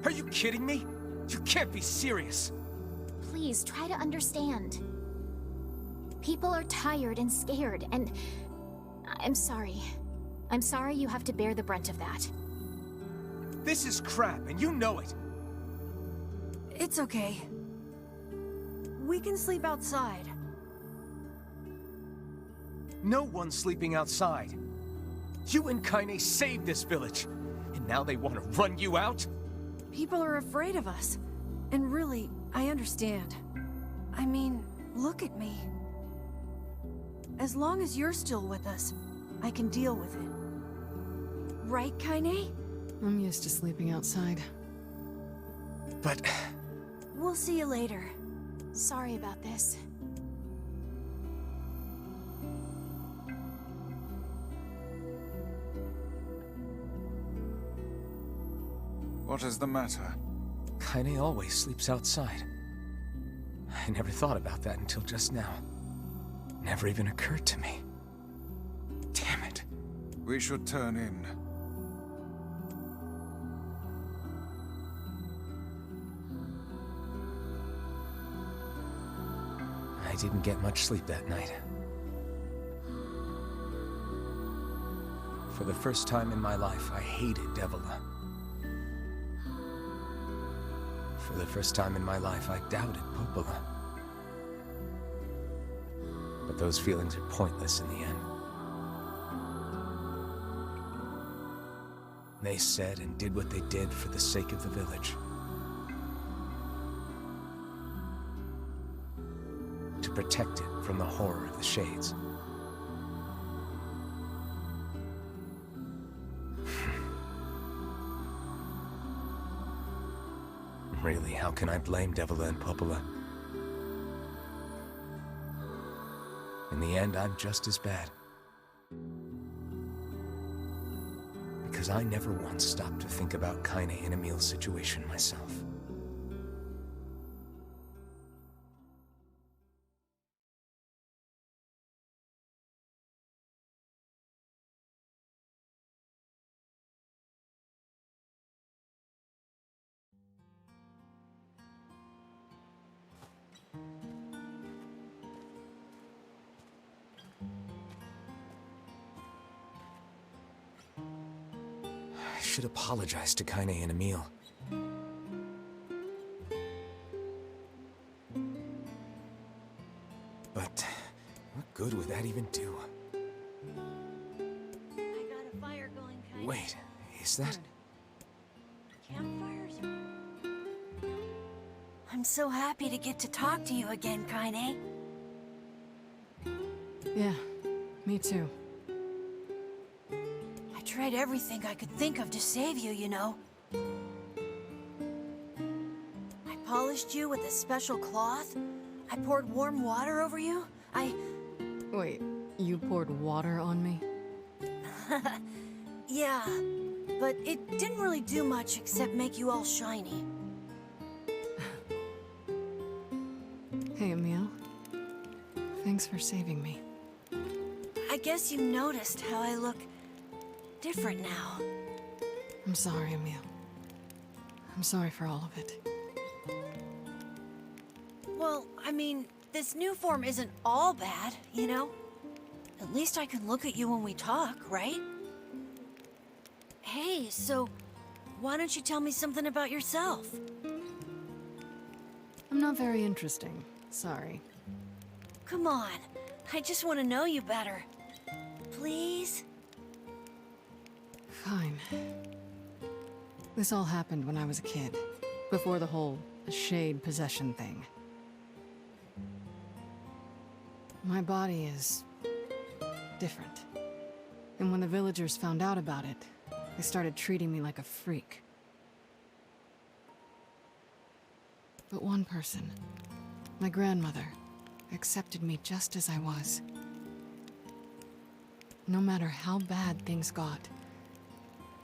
Are you kidding me? You can't be serious! Please, try to understand. People are tired and scared, and... I'm sorry. I'm sorry you have to bear the brunt of that. This is crap, and you know it! It's okay. We can sleep outside. No one's sleeping outside. You and Kaine saved this village, and now they want to run you out? People are afraid of us. And really, I understand. I mean, look at me. As long as you're still with us, I can deal with it. Right, Kaine? I'm used to sleeping outside. But... We'll see you later. Sorry about this. What is the matter? Kaine always sleeps outside. I never thought about that until just now. Never even occurred to me. Damn it. We should turn in. I didn't get much sleep that night. For the first time in my life, I hated Devila. For the first time in my life, I doubted Popola. But those feelings are pointless in the end. They said and did what they did for the sake of the village. To protect it from the horror of the Shades. Really, how can I blame Devila and Popola? In the end, I'm just as bad. Because I never once stopped to think about Kaine and Emil's situation myself. I should apologize to Kaine and Emil. But what good would that even do? I got a fire going, Kaine. Wait, is that... Campfires are... I'm so happy to get to talk to you again, Kaine. Yeah, me too. I tried everything I could think of to save you, you know. I polished you with a special cloth. I poured warm water over you. Wait, you poured water on me? Yeah, but it didn't really do much except make you all shiny. Hey, Emil. Thanks for saving me. I guess you noticed how I look different now. I'm sorry, Emil. I'm sorry for all of it. Well, I mean, this new form isn't all bad, you know? At least I can look at you when we talk, right? Hey, so why don't you tell me something about yourself? I'm not very interesting. Sorry. Come on, I just want to know you better. Please? Fine. This all happened when I was a kid, before the whole shade possession thing. My body is different. And when the villagers found out about it, they started treating me like a freak. But one person, my grandmother, accepted me just as I was. No matter how bad things got,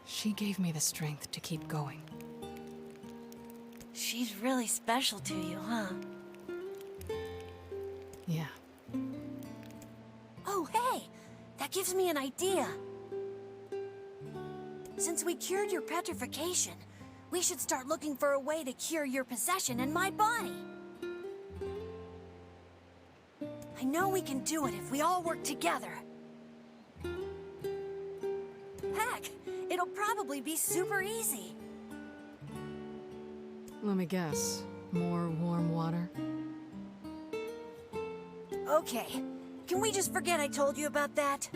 she gave me the strength to keep going. She's really special to you, huh? Yeah. Oh, hey! That gives me an idea. Since we cured your petrification, we should start looking for a way to cure your possession in my body. I know we can do it if we all work together. Heck, it'll probably be super easy. Let me guess. More warm water? Okay, can we just forget I told you about that?